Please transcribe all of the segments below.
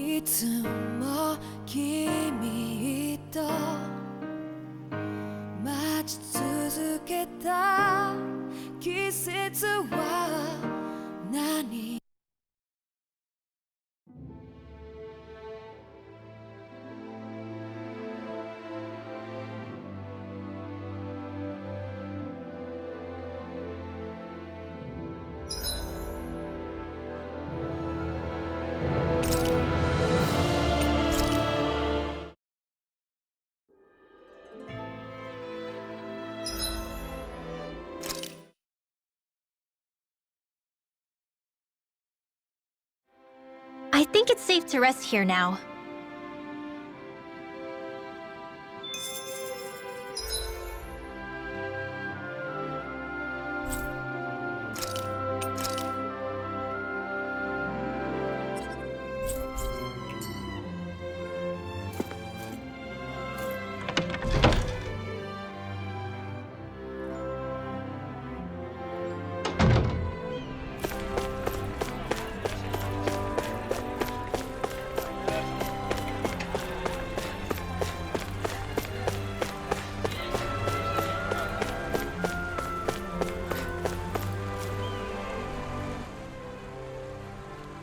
いつも君と待ち続けた季節は何I think it's safe to rest here now.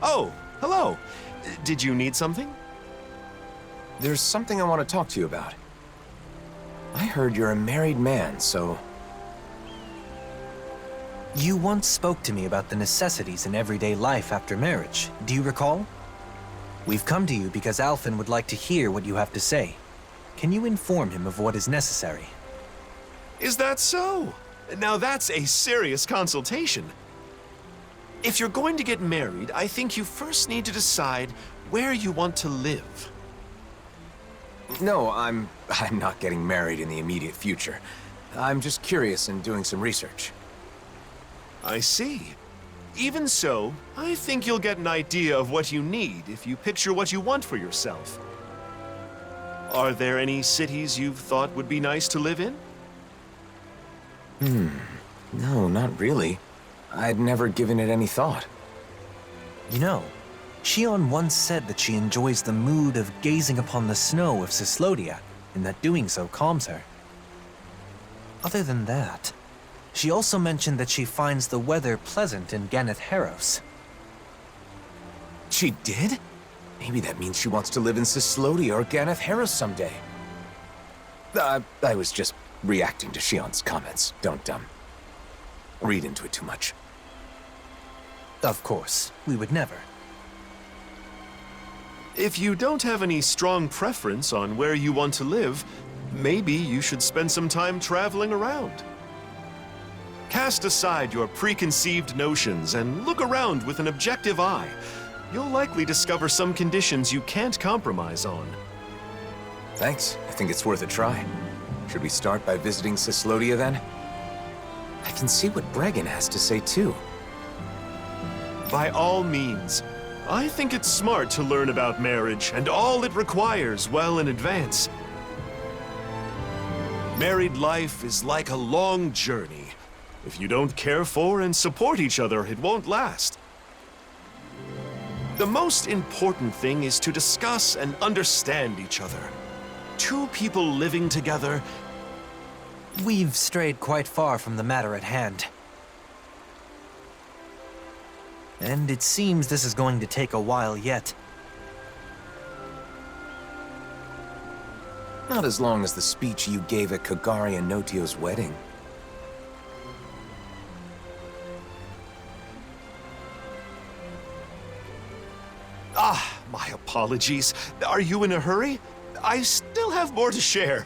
Oh, hello. Did you need something? There's something I want to talk to you about. I heard you're a married man, so... You once spoke to me about the necessities in everyday life after marriage. Do you recall? We've come to you because Alphen would like to hear what you have to say. Can you inform him of what is necessary? Is that so? Now that's a serious consultation. If you're going to get married, I think you first need to decide where you want to live. No, I'm not getting married in the immediate future. I'm just curious and doing some research. I see. Even so, I think you'll get an idea of what you need if you picture what you want for yourself. Are there any cities you've thought would be nice to live in? No, not really. I'd never given it any thought. You know, Shion once said that she enjoys the mood of gazing upon the snow of Cyslodia, and that doing so calms her. Other than that, she also mentioned that she finds the weather pleasant in Ganeth Heros. She did? Maybe that means she wants to live in Cyslodia or Ganeth Heros someday. I was just reacting to Shion's comments. Don't, read into it too much. Of course, we would never. If you don't have any strong preference on where you want to live, maybe you should spend some time traveling around. Cast aside your preconceived notions and look around with an objective eye. You'll likely discover some conditions you can't compromise on. Thanks. I think it's worth a try. Should we start by visiting Cyslodia then? I can see what Bregan has to say too. By all means. I think it's smart to learn about marriage and all it requires well in advance. Married life is like a long journey. If you don't care for and support each other, it won't last. The most important thing is to discuss and understand each other. Two people living together. We've strayed quite far from the matter at hand. And it seems this is going to take a while yet. Not as long as the speech you gave at Kagari and Notio's wedding. My apologies. Are you in a hurry? I still have more to share.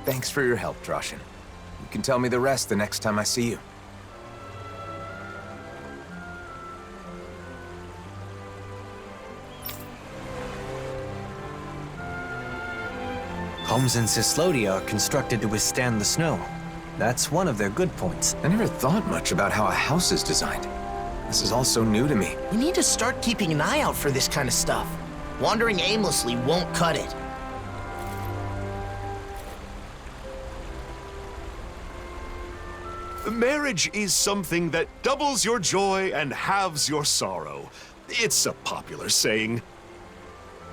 Thanks for your help, Droshin. You can tell me the rest the next time I see you. Homes in Cyslodia are constructed to withstand the snow. That's one of their good points. I never thought much about how a house is designed. This is all so new to me. We need to start keeping an eye out for this kind of stuff. Wandering aimlessly won't cut it. Marriage is something that doubles your joy and halves your sorrow. It's a popular saying.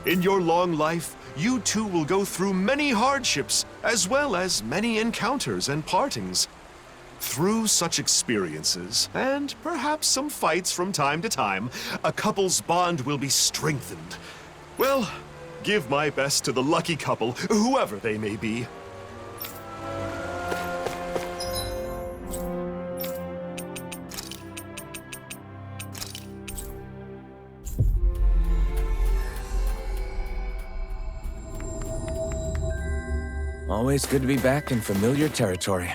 In your long life, you two will go through many hardships, as well as many encounters and partings. Through such experiences, and perhaps some fights from time to time, a couple's bond will be strengthened. Well, give my best to the lucky couple, whoever they may be. Always good to be back in familiar territory.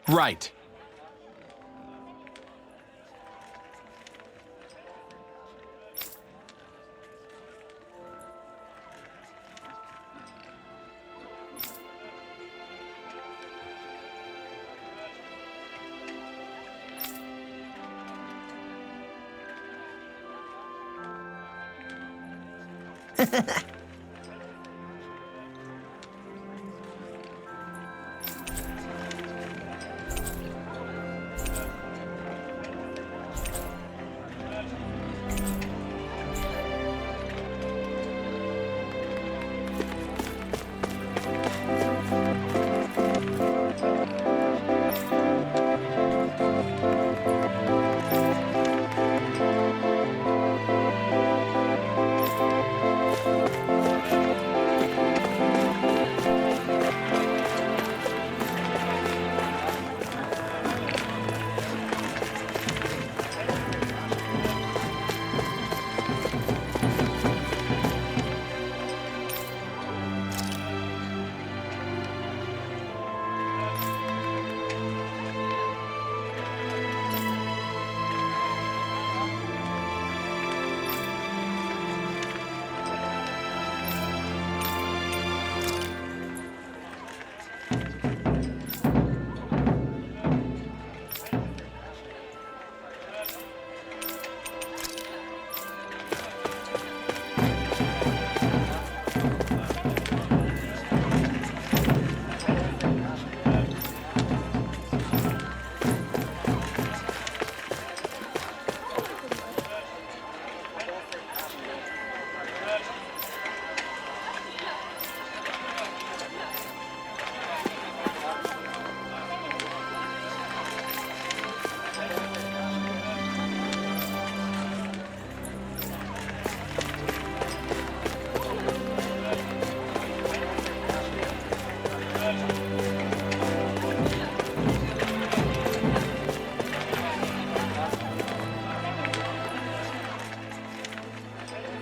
Right.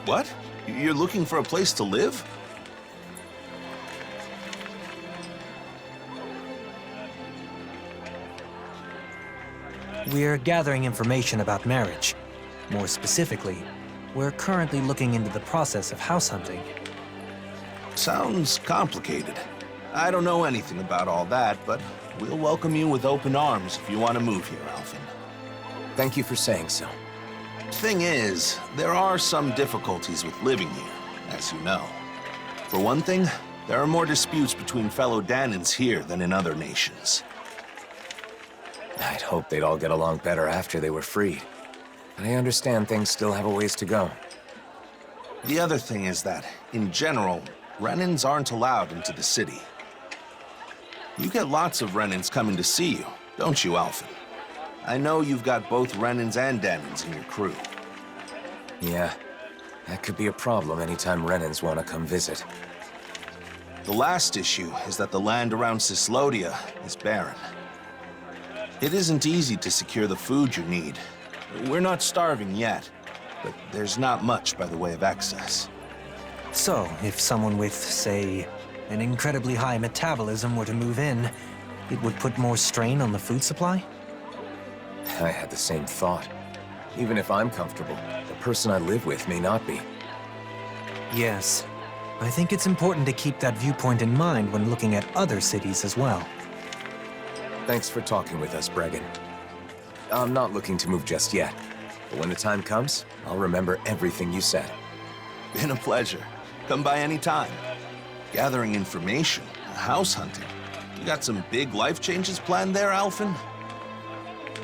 What? You're looking for a place to live? We're gathering information about marriage. More specifically, we're currently looking into the process of house hunting. Sounds complicated. I don't know anything about all that, but we'll welcome you with open arms if you want to move here, Alphen. Thank you for saying so. Thing is, there are some difficulties with living here, as you know. For one thing, There are more disputes between fellow Danans here than in other nations. I'd hoped they'd all get along better after they were freed. But I understand things still have a ways to go. The other thing is that, in general, Renans aren't allowed into the city. You get lots of Renans coming to see you, don't you, Alphen? I know you've got both Renans and Danans in your crew. Yeah, that could be a problem anytime Renans want to come visit. The last issue is that the land around Cyslodia is barren. It isn't easy to secure the food you need. We're not starving yet, but there's not much by the way of excess. So, if someone with, say, an incredibly high metabolism were to move in, it would put more strain on the food supply? I had the same thought. Even if I'm comfortable, the person I live with may not be. Yes. I think it's important to keep that viewpoint in mind when looking at other cities as well. Thanks for talking with us, Bregan. I'm not looking to move just yet, but when the time comes, I'll remember everything you said. Been a pleasure. Come by any time. Gathering information, house hunting. You got some big life changes planned there, Alphen?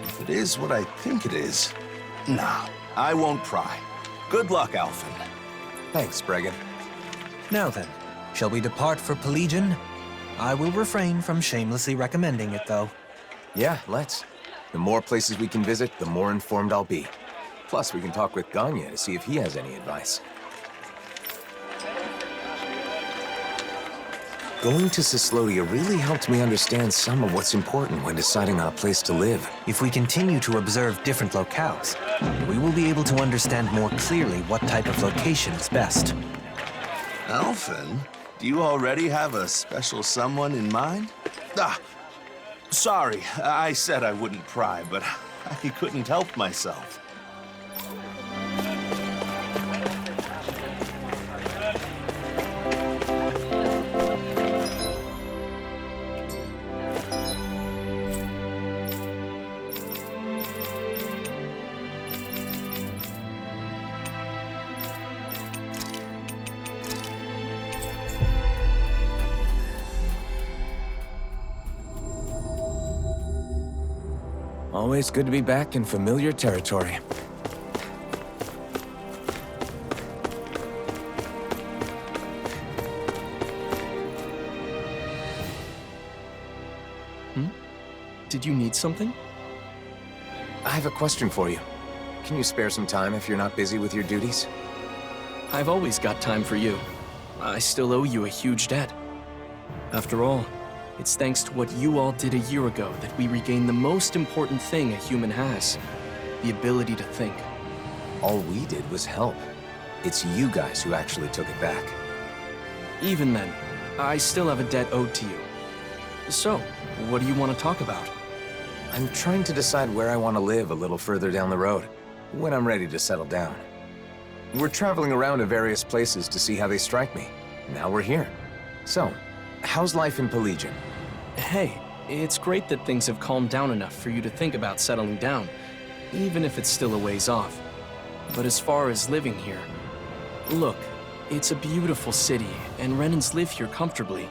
If it is what I think it is, nah, I won't pry. Good luck, Alphen. Thanks, Bregan. Now then, shall we depart for Pelegion? I will refrain from shamelessly recommending it, though. Yeah, let's. The more places we can visit, the more informed I'll be. Plus, we can talk with Ganya to see if he has any advice. Going to Cyslodia really helped me understand some of what's important when deciding on a place to live. If we continue to observe different locales, we will be able to understand more clearly what type of location is best. Alphen, do you already have a special someone in mind? Sorry, I said I wouldn't pry, but I couldn't help myself. Always good to be back in familiar territory. Did you need something? I have a question for you. Can you spare some time if you're not busy with your duties? I've always got time for you. I still owe you a huge debt. After all, it's thanks to what you all did a year ago that we regained the most important thing a human has, the ability to think. All we did was help. It's you guys who actually took it back. Even then, I still have a debt owed to you. So, what do you want to talk about? I'm trying to decide where I want to live a little further down the road, when I'm ready to settle down. We're traveling around to various places to see how they strike me. Now we're here. So, how's life in Pelegion? Hey, it's great that things have calmed down enough for you to think about settling down, even if it's still a ways off. But as far as living here, look, it's a beautiful city, and Renans live here comfortably.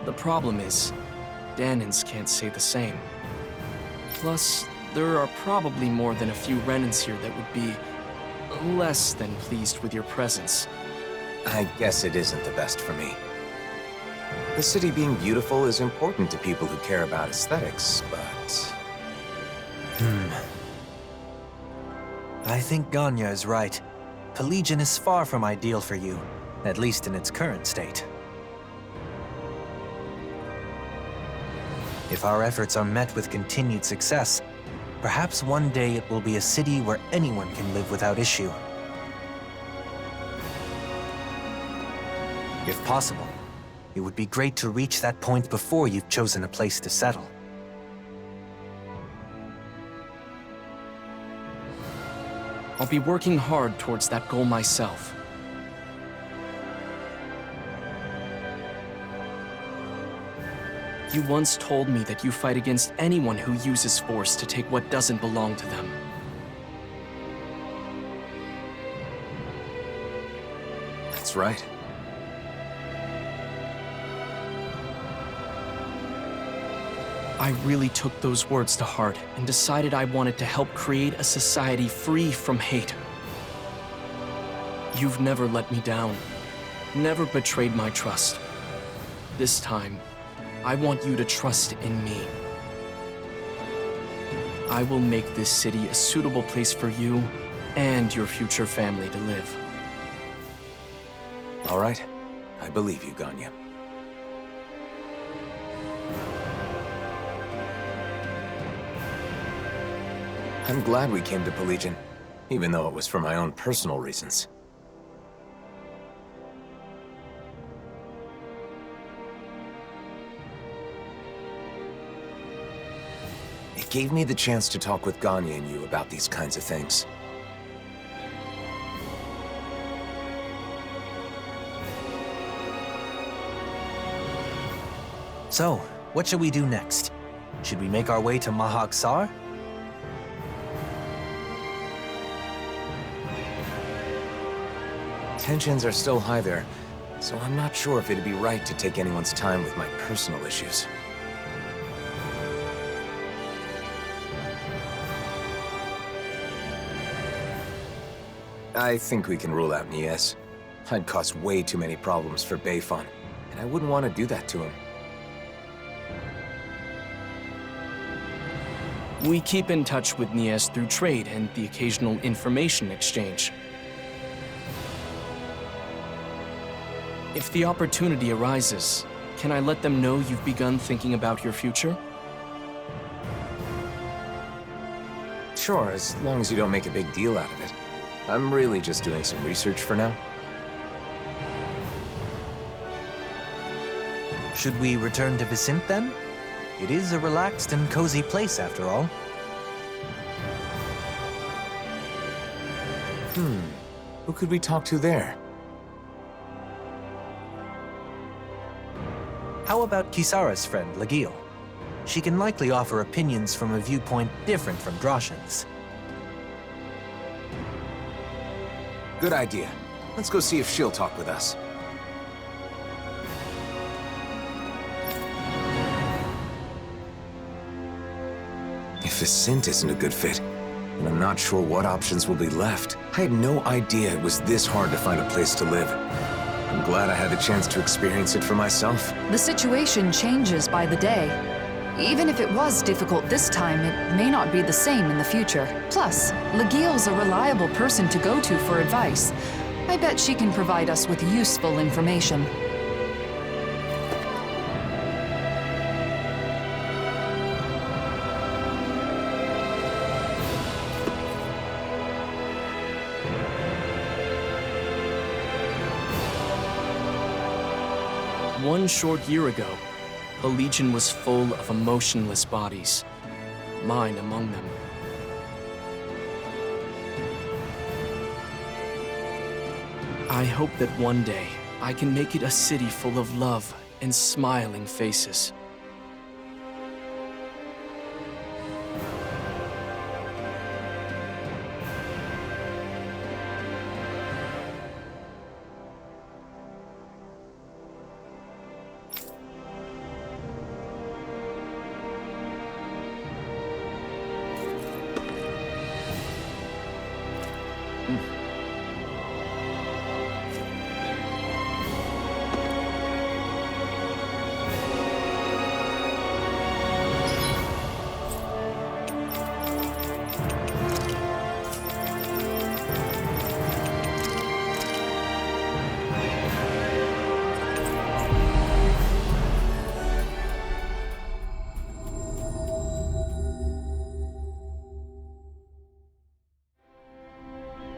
The problem is, Danans can't say the same. Plus, there are probably more than a few Renans here that would be less than pleased with your presence. I guess it isn't the best for me. The city being beautiful is important to people who care about aesthetics, but... I think Ganya is right. Pelegion is far from ideal for you, at least in its current state. If our efforts are met with continued success, perhaps one day it will be a city where anyone can live without issue. If possible, it would be great to reach that point before you've chosen a place to settle. I'll be working hard towards that goal myself. You once told me that you fight against anyone who uses force to take what doesn't belong to them. That's right. I really took those words to heart and decided I wanted to help create a society free from hate. You've never let me down, never betrayed my trust. This time, I want you to trust in me. I will make this city a suitable place for you and your future family to live. All right. I believe you, Ganya. I'm glad we came to Pelegion, even though it was for my own personal reasons. It gave me the chance to talk with Ganya and you about these kinds of things. So, what should we do next? Should we make our way to Mahag Saar? Tensions are still high there, so I'm not sure if it'd be right to take anyone's time with my personal issues. I think we can rule out Nies. I'd cause way too many problems for Beifan, and I wouldn't want to do that to him. We keep in touch with Nies through trade and the occasional information exchange. If the opportunity arises, can I let them know you've begun thinking about your future? Sure, as long as you don't make a big deal out of it. I'm really just doing some research for now. Should we return to Vicente then? It is a relaxed and cozy place after all. Who could we talk to there? How about Kisara's friend, Legil? She can likely offer opinions from a viewpoint different from Droshan's. Good idea. Let's go see if she'll talk with us. If Vicente isn't a good fit, then I'm not sure what options will be left. I had no idea it was this hard to find a place to live. I'm glad I had the chance to experience it for myself. The situation changes by the day. Even if it was difficult this time, it may not be the same in the future. Plus, Legil's a reliable person to go to for advice. I bet she can provide us with useful information. One short year ago, the Legion was full of emotionless bodies, mine among them. I hope that one day I can make it a city full of love and smiling faces.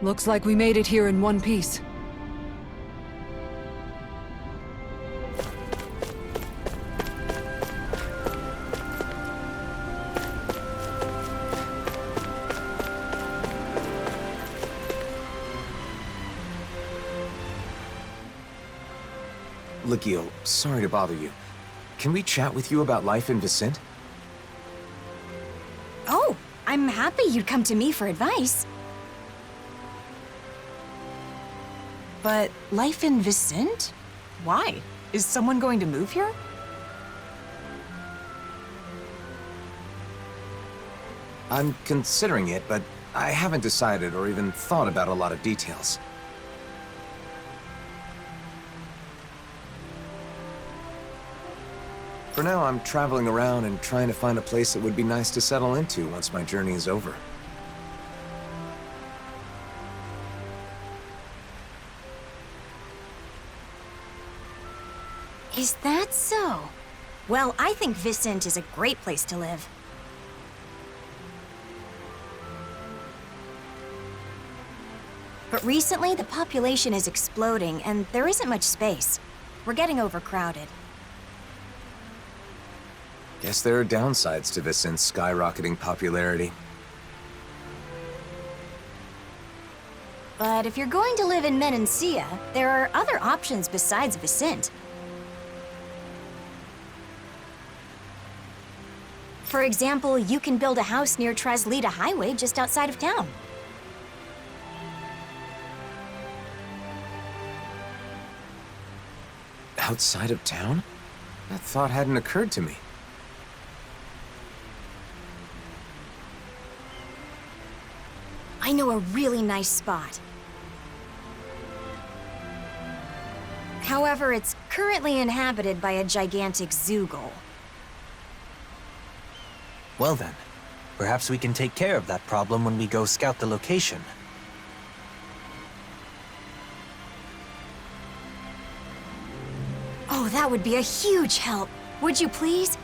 Looks like we made it here in one piece. Legil, sorry to bother you. Can we chat with you about life in Vicente? Oh, I'm happy you'd come to me for advice. But life in Vicente? Why? Is someone going to move here? I'm considering it, but I haven't decided or even thought about a lot of details. For now, I'm traveling around and trying to find a place that would be nice to settle into once my journey is over. Is that so? Well, I think Vicent is a great place to live. But recently, the population is exploding, and there isn't much space. We're getting overcrowded. Guess there are downsides to Vicent's skyrocketing popularity. But if you're going to live in Menancia, there are other options besides Vicent. For example, you can build a house near Traslita Highway just outside of town. Outside of town? That thought hadn't occurred to me. I know a really nice spot. However, it's currently inhabited by a gigantic Zoogle. Well then, perhaps we can take care of that problem when we go scout the location. Oh, that would be a huge help. Would you please?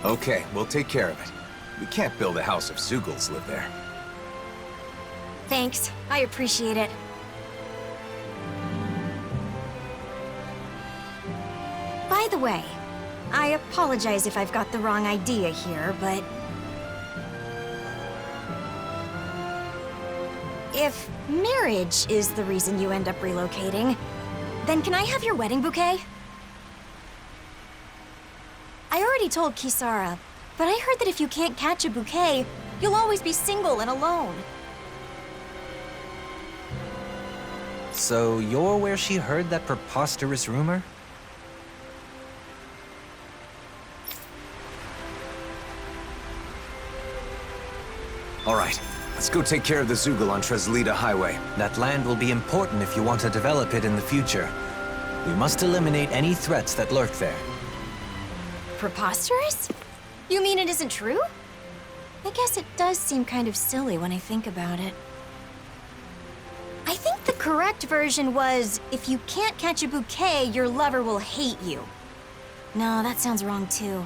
Okay, we'll take care of it. We can't build a house if Zoogles live there. Thanks. I appreciate it. By the way, I apologize if I've got the wrong idea here, but... if marriage is the reason you end up relocating, then can I have your wedding bouquet? I already told Kisara, but I heard that if you can't catch a bouquet, you'll always be single and alone. So you're where she heard that preposterous rumor? All right, let's go take care of the Zoogle on Traslita Highway. That land will be important if you want to develop it in the future. We must eliminate any threats that lurk there. Preposterous? You mean it isn't true? I guess it does seem kind of silly when I think about it. I think the correct version was, if you can't catch a bouquet, your lover will hate you. No, that sounds wrong too.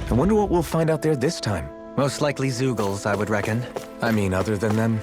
I wonder what we'll find out there this time. Most likely Zoogles, I would reckon. I mean, other than them.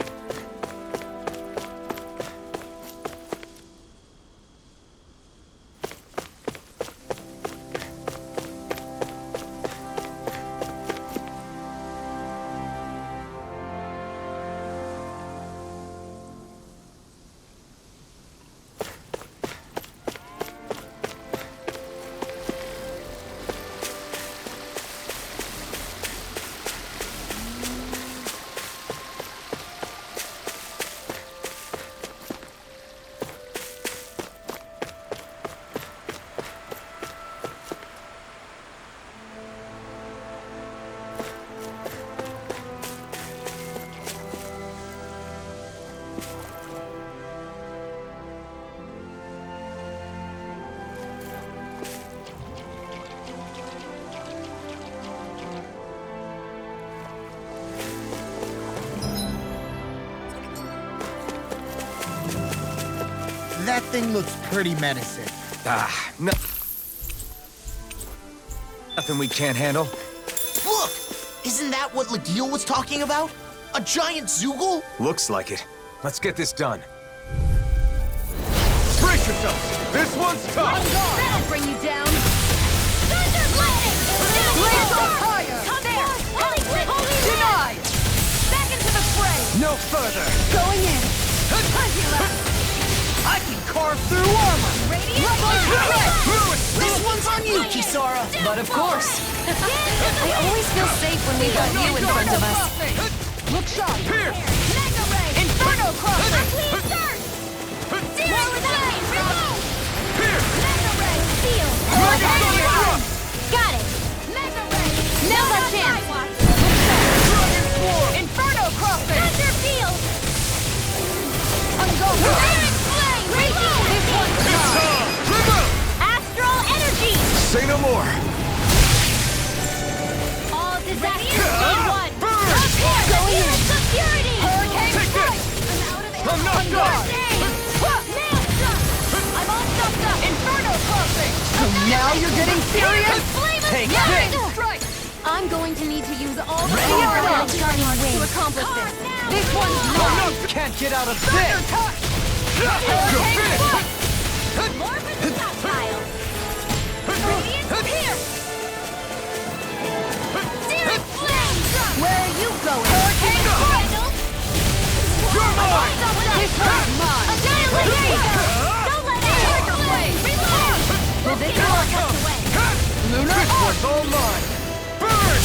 that thing looks pretty menacing. Ah, no. Nothing we can't handle. Look! Isn't that what Legil was talking about? A giant Zoogle? Looks like it. Let's get this done. Brace yourself! This one's tough! That'll bring you down. Thunder Blade! Blaze on fire! Come there! Holy Grip! Denied! Back into the fray! No further! Going in! I can carve through armor! This one's on you, Kisara! But of course! I always feel safe when we've got you in front of us. Look sharp! Here! Mega Ray! Inferno Crossing! Clean start! Zero Flame! Reload! Here! Mega Ray! Seal! Got it! Mega Ray! Now a chance! Inferno Crossing! Thunder Field! Ungoing! Spirit Flame! Reload! This one's mine! Astral Energy! Say no more! All disasters made one! Going in! Security! Hurricane Take strike! this! I'm not done! I'm all stuffed up! Inferno Crossing! So now you're getting serious? Take Strike! I'm going to need to use all the Ready power or of not? my guardian wings to accomplish this. This one's mine! Can't get out of this! Hurricane strike! Morbid Stockpile! Radiant Pierce! Searing Flame! Where are you going? Hurricane Strike! You're mine! This one's mine! Annihilation! Don't let it Tiger Blade! Reload! Will this Power work? cuts away! Lunar This Arc! one's all mine! Burn!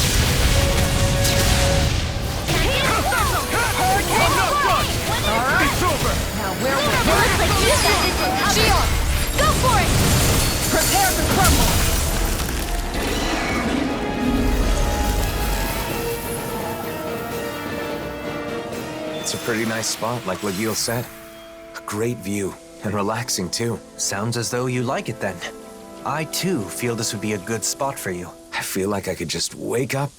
Hurricane I'm not done! Alright. It's over! Now where will It looks like you got this one covered. Shion! Go for it! Prepare to crumble! It's a pretty nice spot, like Legil said. A great view, and relaxing too. Sounds as though you like it then. I too feel this would be a good spot for you. I feel like I could just wake up,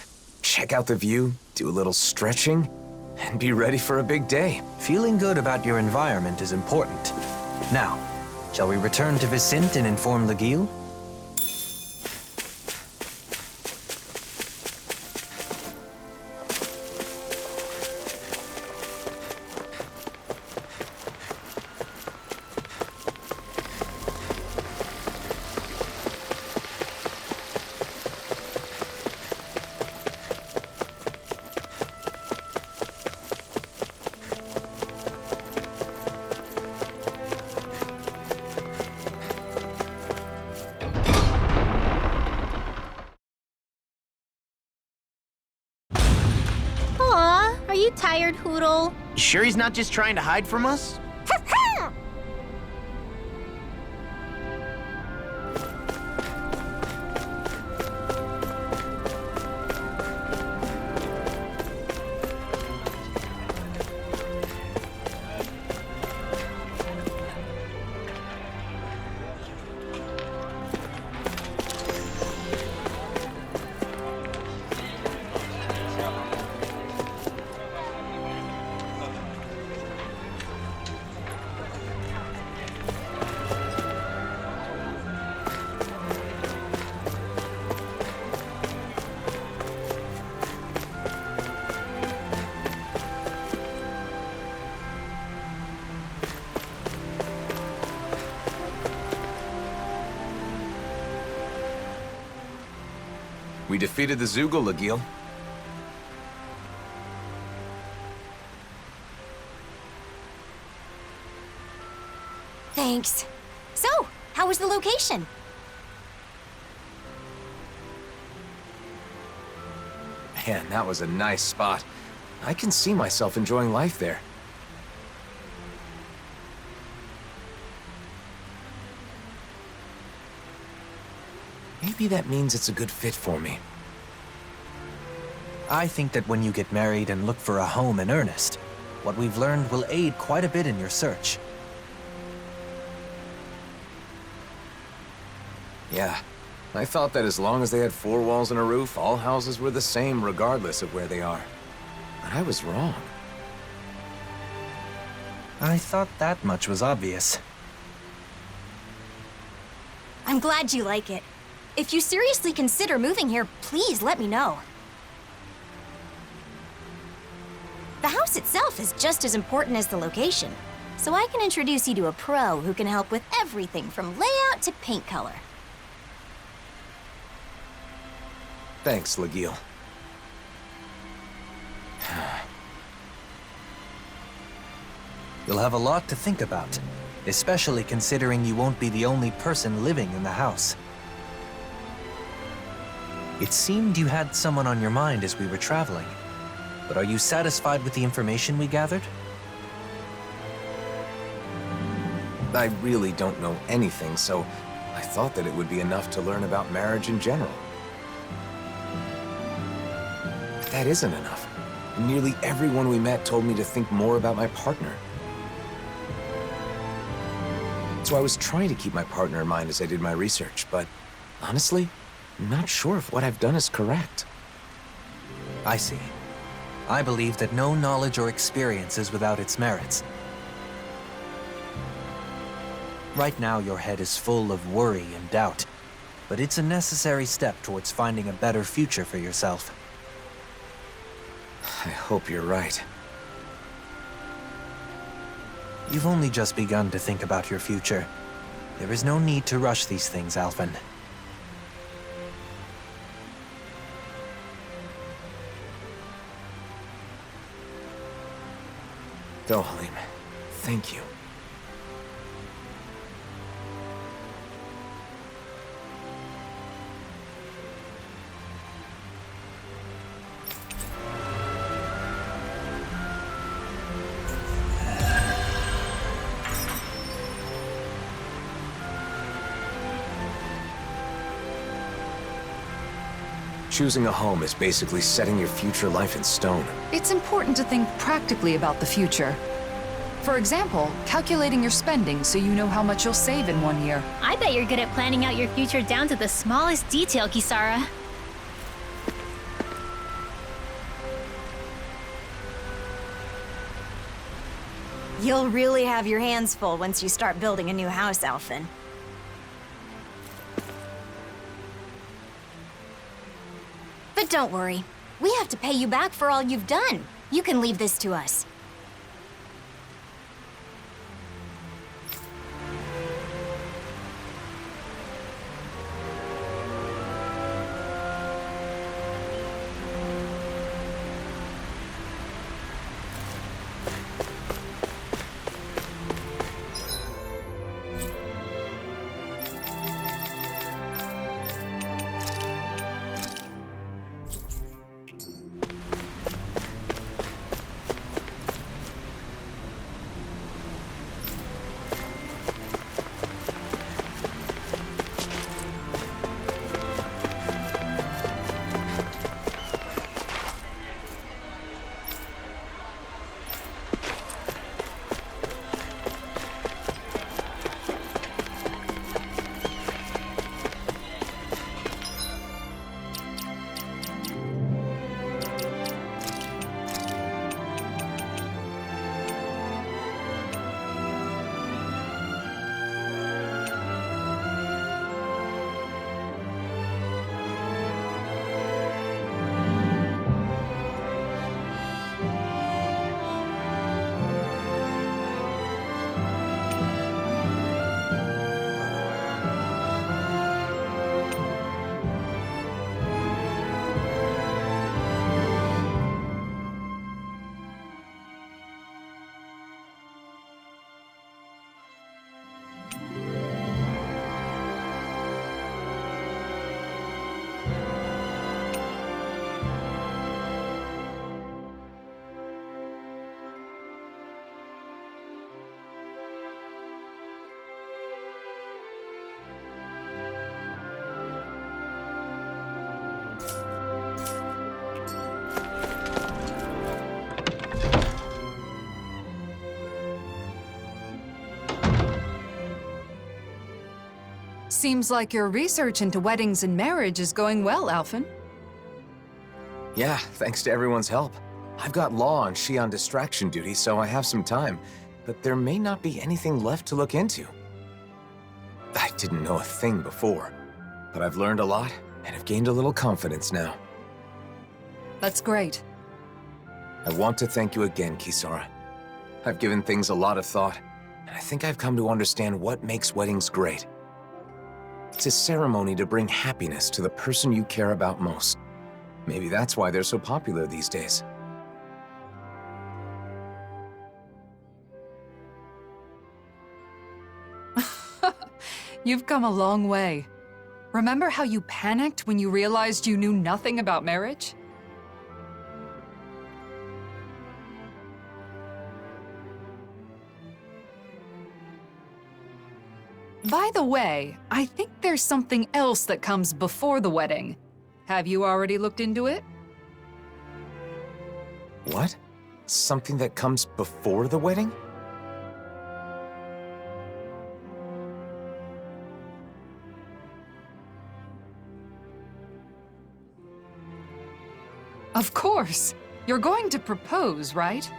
check out the view, do a little stretching, and be ready for a big day. Feeling good about your environment is important. Now, shall we return to Vicente and inform Legil? Aw, are you tired, Hootle? You sure he's not just trying to hide from us? We defeated the Zoogle, Legil. Thanks. So, how was the location? Man, that was a nice spot. I can see myself enjoying life there. Maybe that means it's a good fit for me. I think that when you get married and look for a home in earnest, what we've learned will aid quite a bit in your search. Yeah, I thought that as long as they had 4 walls and a roof, all houses were the same regardless of where they are. But I was wrong. I thought that much was obvious. I'm glad you like it. If you seriously consider moving here, please let me know. The house itself is just as important as the location, so I can introduce you to a pro who can help with everything from layout to paint color. Thanks, Lagiel. You'll have a lot to think about, especially considering you won't be the only person living in the house. It seemed you had someone on your mind as we were traveling, but are you satisfied with the information we gathered? I really don't know anything, so I thought that it would be enough to learn about marriage in general. But that isn't enough. Nearly everyone we met told me to think more about my partner. So I was trying to keep my partner in mind as I did my research, but honestly, I'm not sure if what I've done is correct. I see. I believe that no knowledge or experience is without its merits. Right now, your head is full of worry and doubt, but it's a necessary step towards finding a better future for yourself. I hope you're right. You've only just begun to think about your future. There is no need to rush these things, Alphen. Go, Halim. Thank you. Choosing a home is basically setting your future life in stone. It's important to think practically about the future. For example, calculating your spending so you know how much you'll save in 1 year. I bet you're good at planning out your future down to the smallest detail, Kisara. You'll really have your hands full once you start building a new house, Alphen. But don't worry. We have to pay you back for all you've done. You can leave this to us. Seems like your research into weddings and marriage is going well, Alphen. Yeah, thanks to everyone's help. I've got Law and she on distraction duty, so I have some time. But there may not be anything left to look into. I didn't know a thing before, but I've learned a lot and have gained a little confidence now. That's great. I want to thank you again, Kisara. I've given things a lot of thought, and I think I've come to understand what makes weddings great. It's a ceremony to bring happiness to the person you care about most. Maybe that's why they're so popular these days. You've come a long way. Remember how you panicked when you realized you knew nothing about marriage? By the way, I think there's something else that comes before the wedding. Have you already looked into it? What? Something that comes before the wedding? Of course! You're going to propose, right?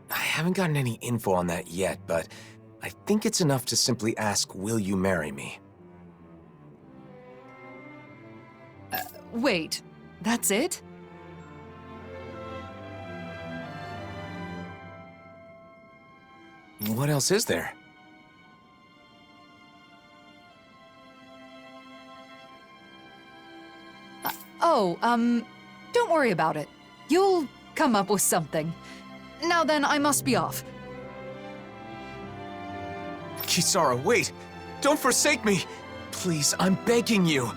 I haven't gotten any info on that yet, but I think it's enough to simply ask, will you marry me? Wait, that's it? What else is there? Don't worry about it. You'll come up with something. Now then, I must be off. Kisara, wait! Don't forsake me! Please, I'm begging you!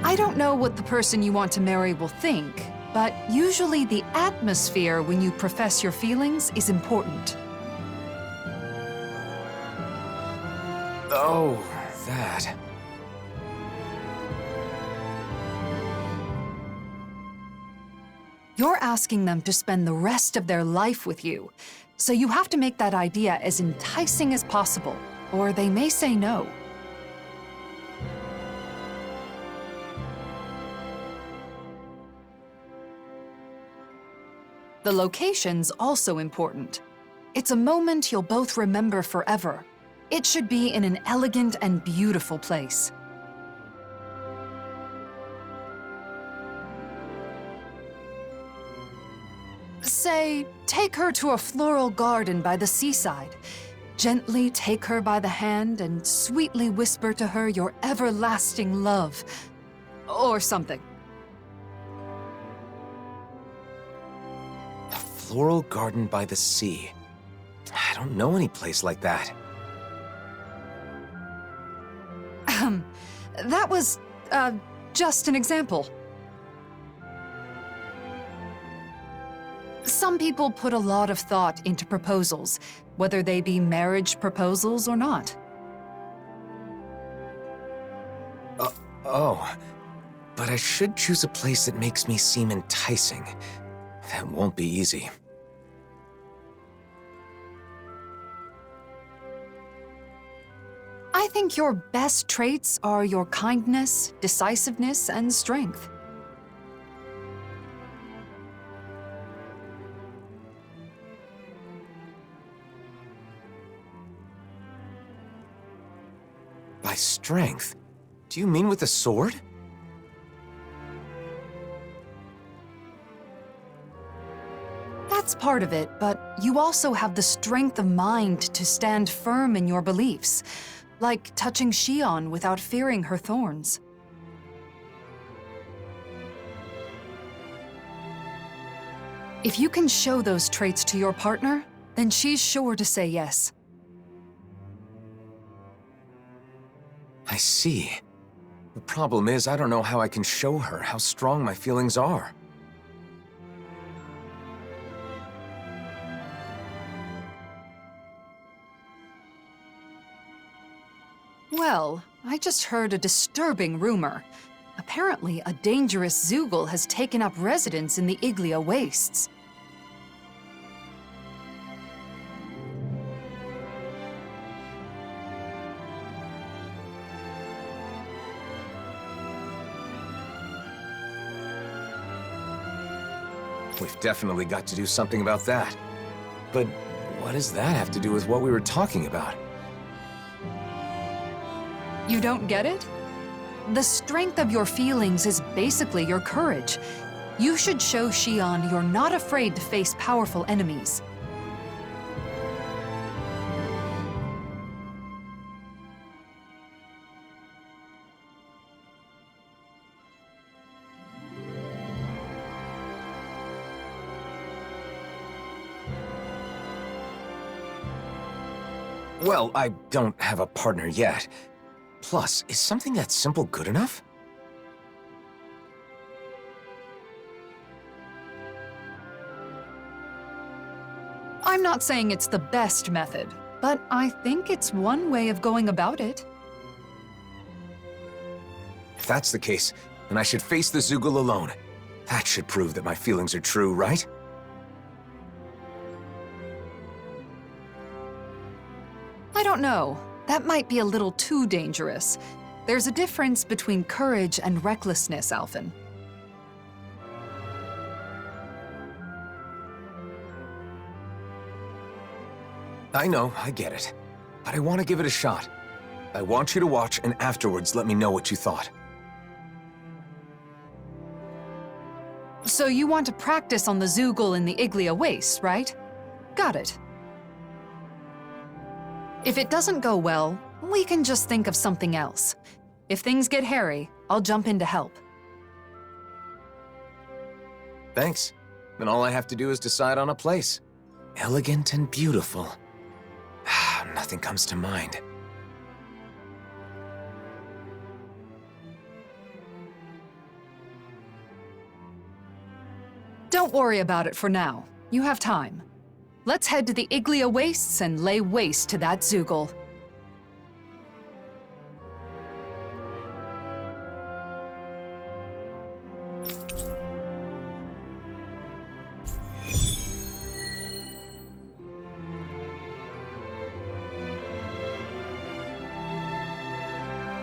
I don't know what the person you want to marry will think, but usually the atmosphere when you profess your feelings is important. Oh, that. You're asking them to spend the rest of their life with you, so you have to make that idea as enticing as possible, or they may say no. The location's also important. It's a moment you'll both remember forever. It should be in an elegant and beautiful place. Say, take her to a floral garden by the seaside. Gently take her by the hand and sweetly whisper to her your everlasting love. Or something. A floral garden by the sea. I don't know any place like that. That was, just an example. Some people put a lot of thought into proposals, whether they be marriage proposals or not. Oh. But I should choose a place that makes me seem enticing. That won't be easy. I think your best traits are your kindness, decisiveness, and strength. By strength? Do you mean with a sword? That's part of it, but you also have the strength of mind to stand firm in your beliefs, like touching Shion without fearing her thorns. If you can show those traits to your partner, then she's sure to say yes. I see. The problem is, I don't know how I can show her how strong my feelings are. Well, I just heard a disturbing rumor. Apparently, a dangerous Zoogle has taken up residence in the Iglia Wastes. I've definitely got to do something about that. But what does that have to do with what we were talking about? You don't get it? The strength of your feelings is basically your courage. You should show Xion you're not afraid to face powerful enemies. Well, I don't have a partner yet. Plus, is something that simple good enough? I'm not saying it's the best method, but I think it's one way of going about it. If that's the case, then I should face the Zoogle alone. That should prove that my feelings are true, right? I don't know. That might be a little too dangerous. There's a difference between courage and recklessness, Alphen. I know, I get it. But I want to give it a shot. I want you to watch and afterwards let me know what you thought. So you want to practice on the Zoogle in the Iglia Waste, right? Got it. If it doesn't go well, we can just think of something else. If things get hairy, I'll jump in to help. Thanks. Then all I have to do is decide on a place. Elegant and beautiful. Nothing comes to mind. Don't worry about it for now. You have time. Let's head to the Iglia Wastes and lay waste to that Zoogle.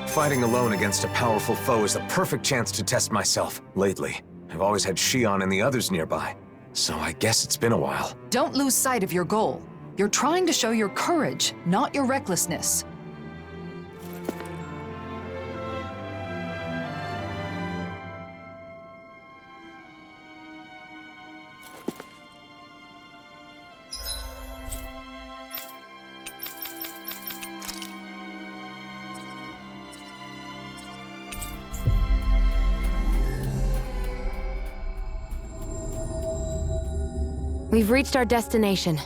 Fighting alone against a powerful foe is the perfect chance to test myself. Lately, I've always had Xion and the others nearby, so I guess it's been a while. Don't lose sight of your goal. You're trying to show your courage, not your recklessness. We've reached our destination.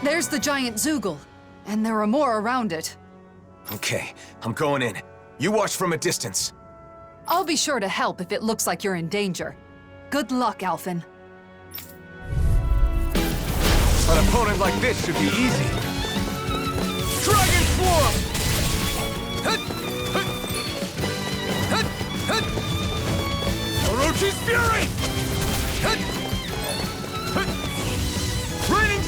There's the giant Zoogle, and there are more around it. Okay, I'm going in. You watch from a distance. I'll be sure to help if it looks like you're in danger. Good luck, Alphen. An opponent like this should be easy. Dragon Form! Scorch's Fury! Raining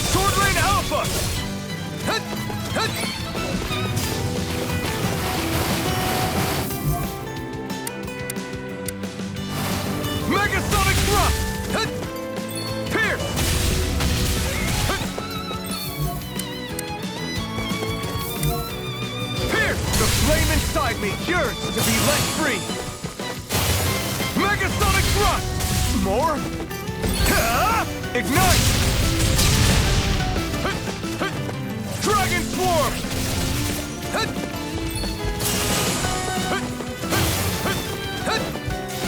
Sword Rain Alpha! Megasonic Thrust! Pierce! Pierce! The flame inside me yearns to be let free! Megasonic Thrust! More? Ignite! Dragon Swarm!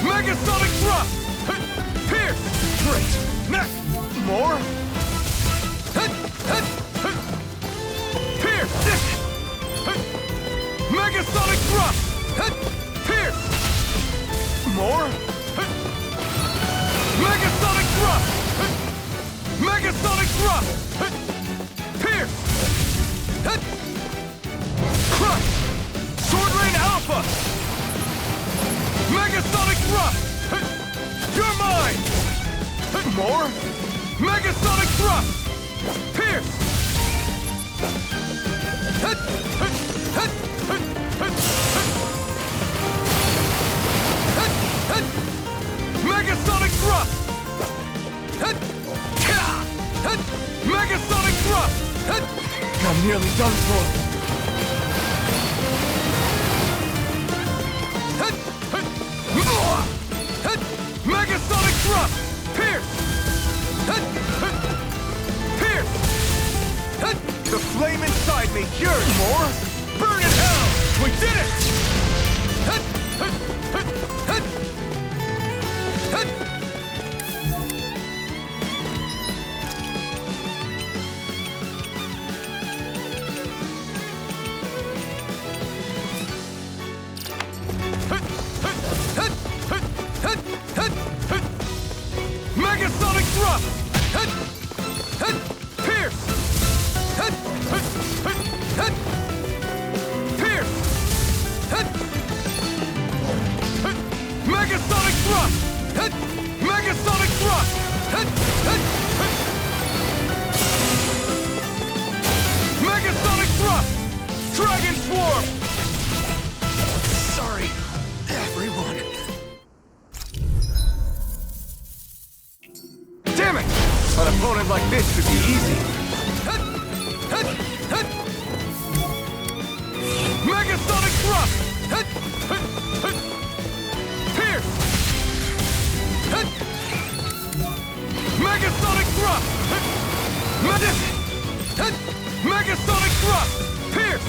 Megasonic Thrust! Pierce! Great! Next! More? Pierce! Megasonic Thrust! Pierce! More? Megasonic Thrust! Megasonic Thrust! Pierce! Crush! Sword Rain Alpha! Megasonic Thrust! You're mine! More? Megasonic Thrust! Pierce! Megasonic Thrust! Megasonic Thrust! I'm nearly done for. Megasonic Thrust! Pierce! Pierce! The flame inside me yearns more! Burn in hell! We did it! Megasonic Thrust! Pierce! Pierce! Megasonic Thrust! Megasonic Thrust! Megasonic Thrust! Dragon Swarm! Sorry, everyone. Damn it! An opponent like this should be easy. Megasonic Thrust! Pierce! Megasonic Thrust! Megasonic Thrust! Pierce!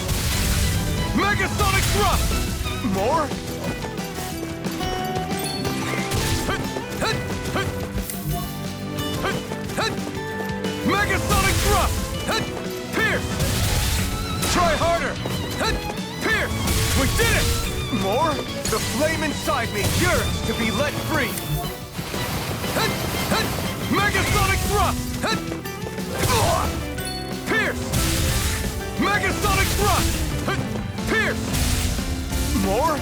Megasonic Thrust! More? Megasonic Thrust! Pierce! Try harder! Pierce! We did it! More? The flame inside me yearns to be let free! Megasonic Thrust! Pierce! Megasonic Thrust! Pierce! More?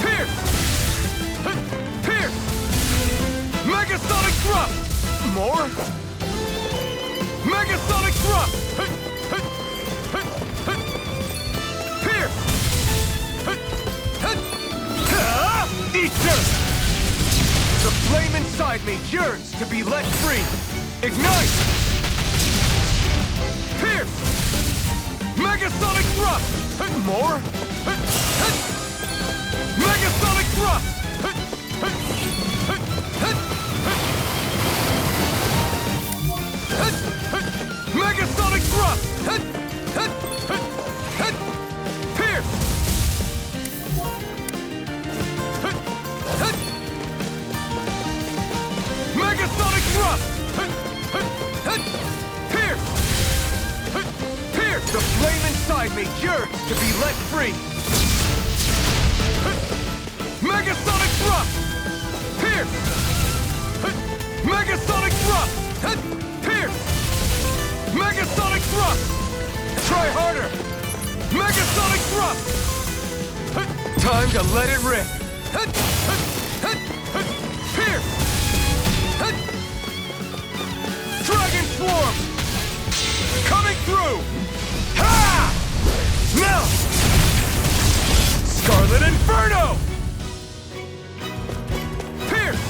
Pierce! Pierce! Megasonic Thrust! More? Megasonic Thrust! Pierce! Eat this! The flame inside me yearns to be let free! Ignite! Pierce! Megasonic Thrust! More? Megasonic Thrust! Megasonic Thrust! Pierce! Megasonic Thrust! Pierce! Pierce! The flame inside me yearns to be let free! Megasonic Thrust! Pierce! Megasonic Thrust! Pierce! Megasonic Time to let it rip! Pierce! Dragon Swarm! Coming through! Ha! Now! Scarlet Inferno! Pierce!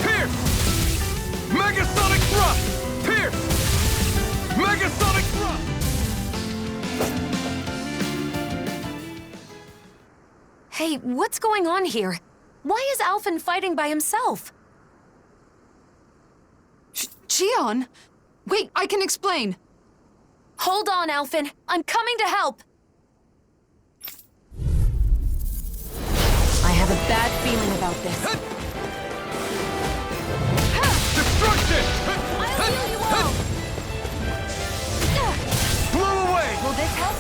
Pierce! Megasonic Thrust! Pierce! Megasonic Thrust! Hey, what's going on here? Why is Alphen fighting by himself? Xion! Wait, I can explain. Hold on, Alphen. I'm coming to help. I have a bad feeling about this. Destruction! I'll heal you all! Blow away! Will this help?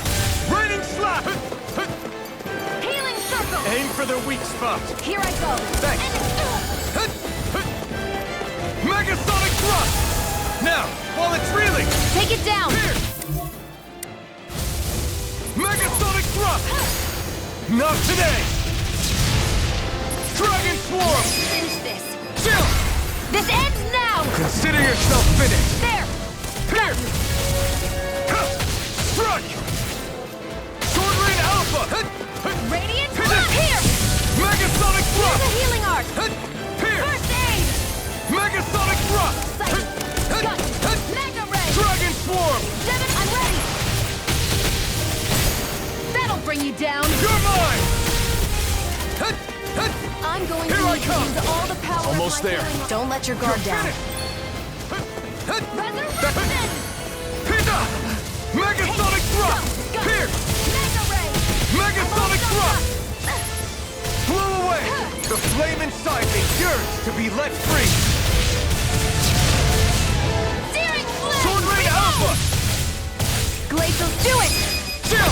Raining Slap! Healing circle! Aim for their weak spot. Here I go. Thanks. Megasonic Thrust! Now, while it's reeling! Take it down! Here! Megasonic Thrust! Not today! Dragon Swarm! Finish this. Chill! This ends now! Consider yourself finished! There! Here! Strike! Sword Rain Alpha! Radiant Blast! Here! Megasonic Here's Thrust! a healing arc! Here! First aid! Megasonic Thrust! Sight! Cut! Mega Ray! Dragon Swarm! Seven, I'm ready! That'll bring you down! You're mine! I'm going Here to I need to come. use all the power Almost of my there. healing arc. Don't let your guard down. Resurrection! Pizza! Megasonic Thrust! Here! Mega Ray! Megasonic Thrust! Blow away! The flame inside me yearns to be let free! Searing Flame! Sword Rain Alpha! Glacial, do it! Chill!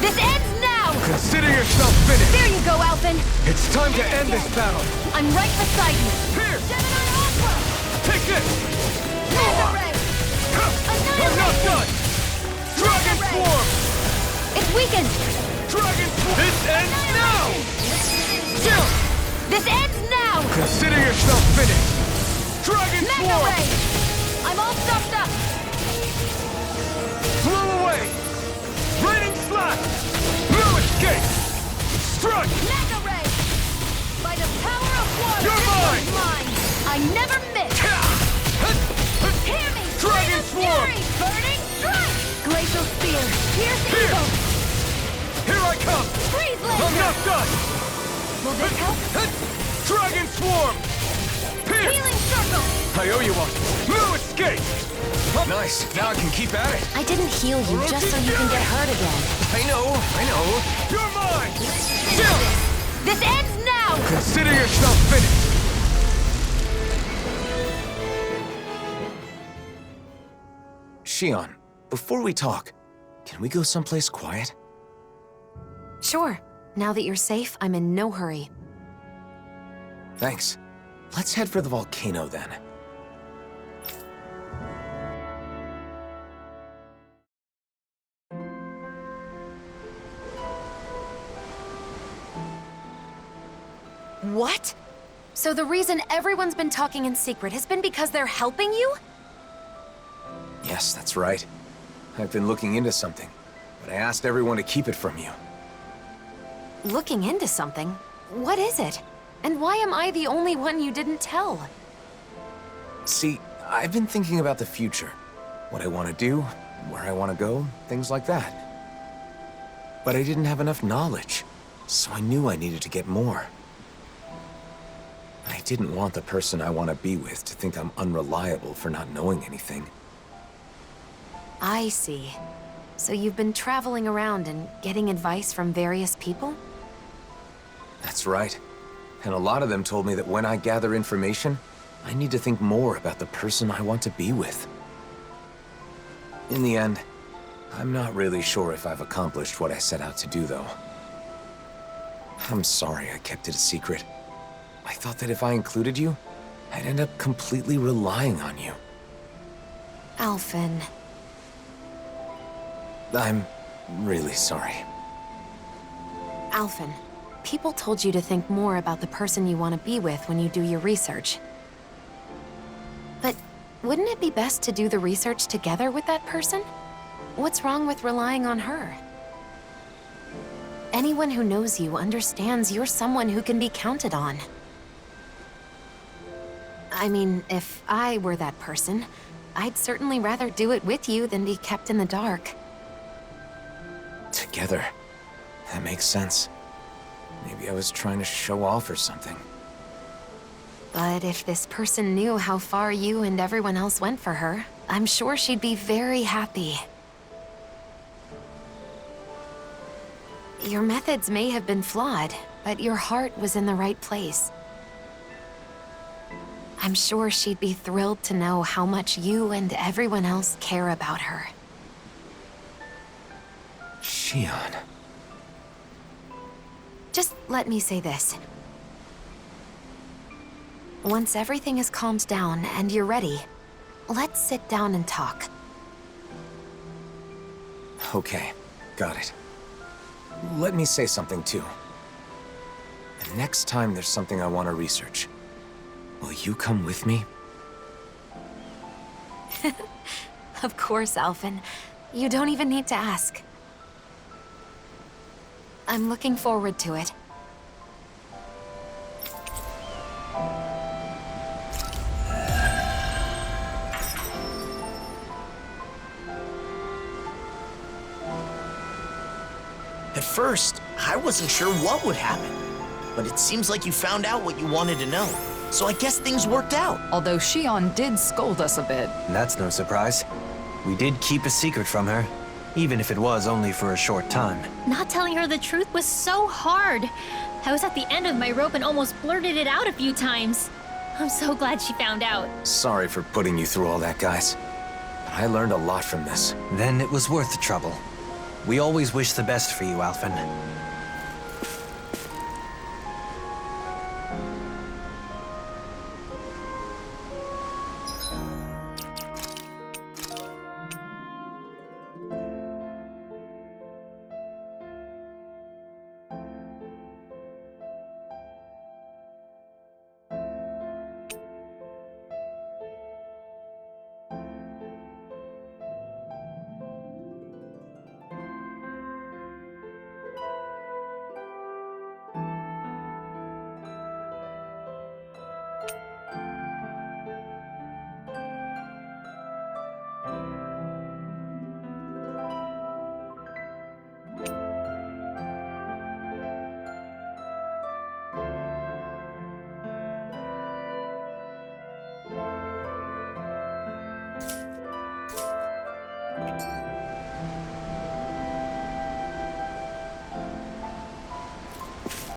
This ends now! Consider yourself finished! There you go, Alphen! It's time to end this battle! I'm right beside you! Here! Gemini Aqua! Take this! Mega Ray! I'm not done! Dragon Ray. Swarm! It's weakened! Dragon Swarm! This ends now! Chill! This ends now! Consider yourself finished! Dragon Mega Swarm! Ray! I'm all stopped up! Blow away! Raining Slash! No escape! Strike! Mega Ray! By the power of water, You're this mine! one's mine! I never miss! Hear me! Dragon Flame of Swarm! Fury! Burning Strike! Glacial Spear! Pierce Here! Eagle! Here I come! Freeze I'm Laser! not done! Will this help? Dragon Swarm! Here! Healing Circle! I owe you one! No escape! Nice, now I can keep at it! I didn't heal you just so you can get hurt again. I know! You're mine! Chill! This ends now! Consider yourself finished! Xion, before we talk, can we go someplace quiet? Sure. Now that you're safe, I'm in no hurry. Thanks. Let's head for the volcano then. What? So the reason everyone's been talking in secret has been because they're helping you? Yes, that's right. I've been looking into something, but I asked everyone to keep it from you. Looking into something? What is it? And why am I the only one you didn't tell? See, I've been thinking about the future. What I want to do, where I want to go, things like that. But I didn't have enough knowledge, so I knew I needed to get more. I didn't want the person I want to be with to think I'm unreliable for not knowing anything. I see. So you've been traveling around and getting advice from various people? That's right. And a lot of them told me that when I gather information, I need to think more about the person I want to be with. In the end, I'm not really sure if I've accomplished what I set out to do, though. I'm sorry I kept it a secret. I thought that if I included you, I'd end up completely relying on you. Alphen. I'm really sorry. Alphen, people told you to think more about the person you want to be with when you do your research. But wouldn't it be best to do the research together with that person? What's wrong with relying on her? Anyone who knows you understands you're someone who can be counted on. I mean, if I were that person, I'd certainly rather do it with you than be kept in the dark. Together. That makes sense. Maybe I was trying to show off or something. But if this person knew how far you and everyone else went for her, I'm sure she'd be very happy. Your methods may have been flawed, but your heart was in the right place. I'm sure she'd be thrilled to know how much you and everyone else care about her. Shion. Just let me say this. Once everything is calmed down and you're ready, let's sit down and talk. Okay, got it. Let me say something too. The next time there's something I want to research, will you come with me? Of course, Alphen. You don't even need to ask. I'm looking forward to it. At first, I wasn't sure what would happen. But it seems like you found out what you wanted to know. So I guess things worked out. Although Shion did scold us a bit. That's no surprise. We did keep a secret from her, even if it was only for a short time. Not telling her the truth was so hard. I was at the end of my rope and almost blurted it out a few times. I'm so glad she found out. Sorry for putting you through all that, guys. But I learned a lot from this. Then it was worth the trouble. We always wish the best for you, Alphen.